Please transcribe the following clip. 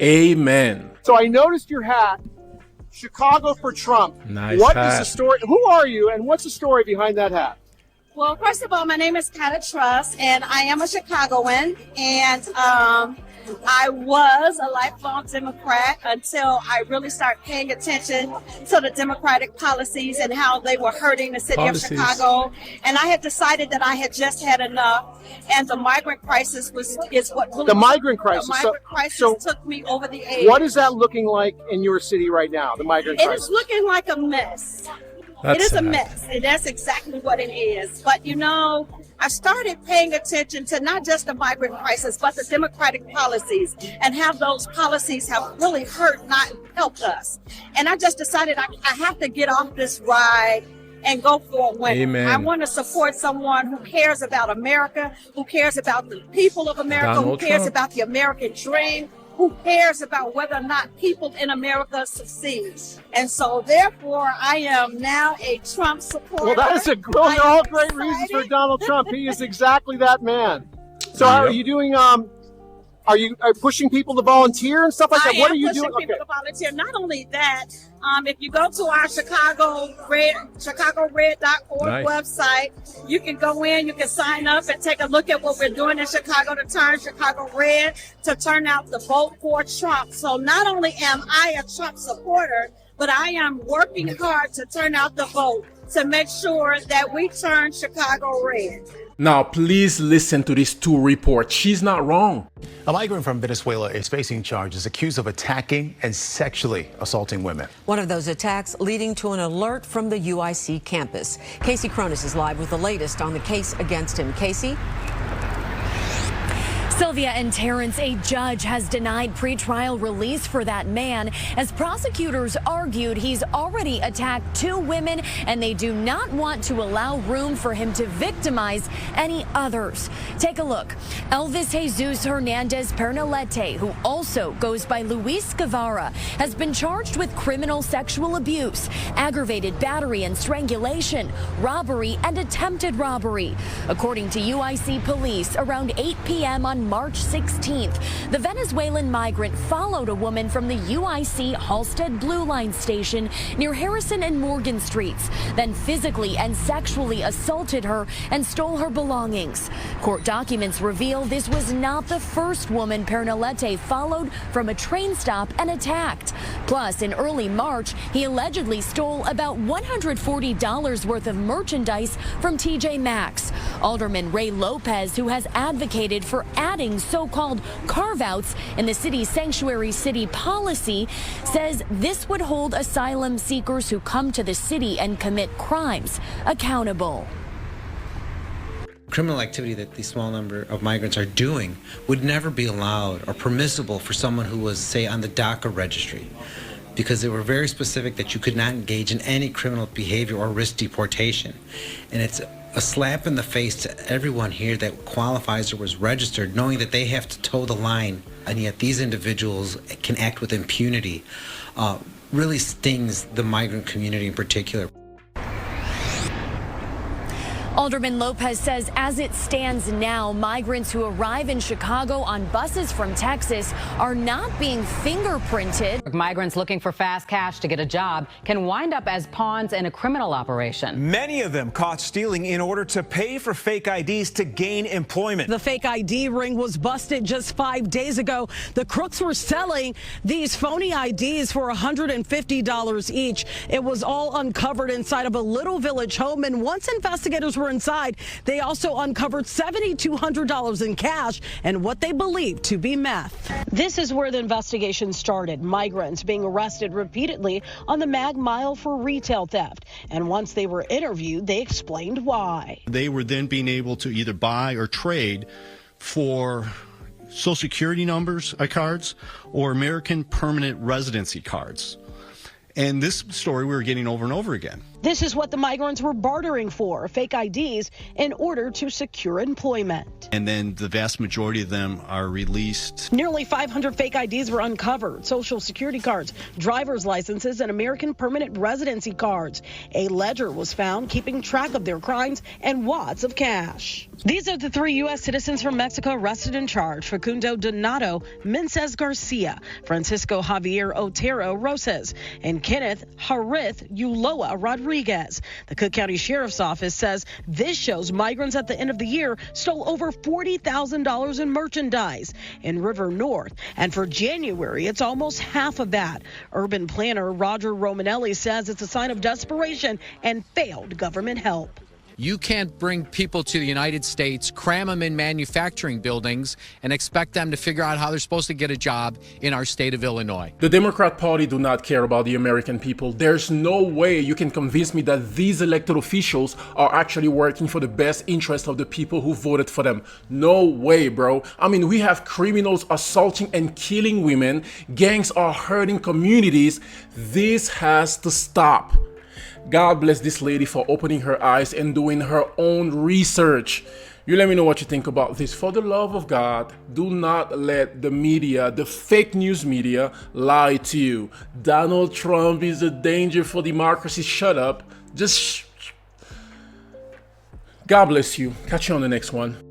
Amen. So I noticed your hat, Chicago for Trump. Nice What hat. is the story? Who are you, and what's the story behind that hat? Well, first of all, my name is Cata Truss, and I am a Chicagoan, and I was a lifelong Democrat until I really started paying attention to the Democratic policies and how they were hurting the city of Chicago. And I had decided that I had just had enough, and the migrant crisis is what really The migrant crisis. The migrant crisis took me over the edge. What is that looking like in your city right now, the migrant crisis? It is looking like a mess. It is a mess, and that's exactly what it is. But you know, I started paying attention to not just the migrant crisis, but the Democratic policies, and how those policies have really hurt, not helped us. And I just decided I have to get off this ride and go for a win. Amen. I want to support someone who cares about America, who cares about the people of America, Donald who cares Trump. about the American dream, who cares about whether or not people in America succeed. And so therefore, I am now a Trump supporter. Well, that is those are all great reasons for Donald Trump. He is exactly that man. So how are you doing? Are you pushing people to volunteer and stuff like that? What are you doing? I am pushing people to volunteer. Not only that, if you go to our ChicagoRed.org website, you can go in, you can sign up and take a look at what we're doing in Chicago to turn Chicago red, to turn out the vote for Trump. So not only am I a Trump supporter, but I am working hard to turn out the vote to make sure that we turn Chicago red. Now, please listen to these two reports. She's not wrong. A migrant from Venezuela is facing charges accused of attacking and sexually assaulting women. One of those attacks leading to an alert from the UIC campus. Casey Cronus is live with the latest on the case against him. Casey? Sylvia and Terrence, a judge has denied pretrial release for that man as prosecutors argued he's already attacked 2 women and they do not want to allow room for him to victimize any others. Take a look. Elvis Jesus Hernandez Pernalete, who also goes by Luis Guevara, has been charged with criminal sexual abuse, aggravated battery and strangulation, robbery and attempted robbery. According to UIC police, around 8 p.m. on March 16th, the Venezuelan migrant followed a woman from the UIC Halstead Blue Line station near Harrison and Morgan Streets, then physically and sexually assaulted her and stole her belongings. Court documents reveal this was not the first woman Pernalete followed from a train stop and attacked. Plus, in early March, he allegedly stole about $140 worth of merchandise from TJ Maxx. Alderman Ray Lopez, who has advocated for adding so-called carve-outs in the city's sanctuary city policy, says this would hold asylum seekers who come to the city and commit crimes accountable. Criminal activity that the small number of migrants are doing would never be allowed or permissible for someone who was, say, on the DACA registry, because they were very specific that you could not engage in any criminal behavior or risk deportation. And it's a slap in the face to everyone here that qualifies or was registered, knowing that they have to toe the line, and yet these individuals can act with impunity. Really stings the migrant community in particular. Alderman Lopez says as it stands now, migrants who arrive in Chicago on buses from Texas are not being fingerprinted. Migrants looking for fast cash to get a job can wind up as pawns in a criminal operation. Many of them caught stealing in order to pay for fake IDs to gain employment. The fake ID ring was busted just 5 days ago. The crooks were selling these phony IDs for $150 each. It was all uncovered inside of a Little Village home, and once investigators were inside, they also uncovered $7,200 in cash and what they believed to be meth. This is where the investigation started. Migrants being arrested repeatedly on the Mag Mile for retail theft. And once they were interviewed, they explained why. They were then being able to either buy or trade for Social Security numbers, cards, or American Permanent Residency cards. And this story we were getting over and over again. This is what the migrants were bartering for, fake IDs, in order to secure employment. And then the vast majority of them are released. Nearly 500 fake IDs were uncovered, social security cards, driver's licenses, and American permanent residency cards. A ledger was found keeping track of their crimes and wads of cash. These are the 3 U.S. citizens from Mexico arrested and charged: Facundo Donato Mencez Garcia, Francisco Javier Otero Rosas, and Kenneth Harith Ulloa Rodriguez. The Cook County Sheriff's Office says this shows migrants at the end of the year stole over $40,000 in merchandise in River North. And for January, it's almost half of that. Urban planner Roger Romanelli says it's a sign of desperation and failed government help. You can't bring people to the United States, cram them in manufacturing buildings, and expect them to figure out how they're supposed to get a job in our state of Illinois. The Democrat Party do not care about the American people. There's no way you can convince me that these elected officials are actually working for the best interest of the people who voted for them. No way, bro. I mean, we have criminals assaulting and killing women. Gangs are hurting communities. This has to stop. God bless this lady for opening her eyes and doing her own research. You let me know what you think about this. For the love of God, do not let the media, the fake news media, lie to you. Donald Trump is a danger for democracy. Shut up. Just shh. God bless you. Catch you on the next one.